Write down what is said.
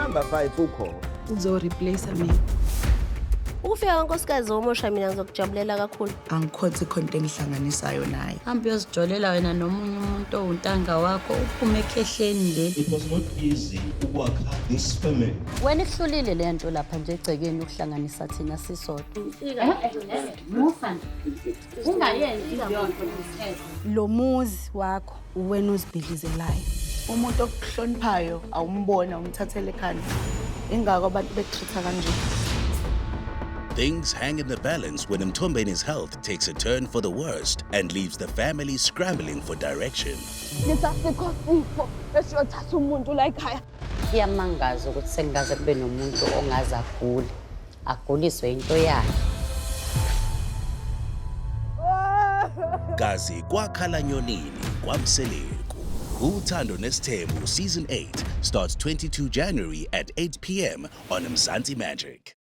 number 5 ukhona. Uzo-replace mina. Ukufika kankosikazi omusha mina ngizokujabulela kakhulu. Angikhotha ikhonto engihlanganisayo naye. Hambe uyozijolela wena nomunye umuntu owuntanga wakho uphume ekhehleni le. It was not easy ukwakha this family. Wena ihlulile le nto lapha nje egcekeni ukuhlanganisa thina sisodwa. Lo muzi wakho uwena uzibhidlizelayo. Umuntu okuhloniphayo awumbona umthathele ekhanda. Ingako abantu bekuthatha kanje. Things hang in the balance when Mthombeni's health takes a turn for the worst and leaves the family scrambling for direction. Iyamangaza ukuthi sengaze kube nomuntu ongaze agule. Aguliswe into yakhe. Kazi kwakhala nyonini kwamseleku. Uthando Nes'thembu Season 8 starts 22 January at 8 p.m. on Mzansi Magic.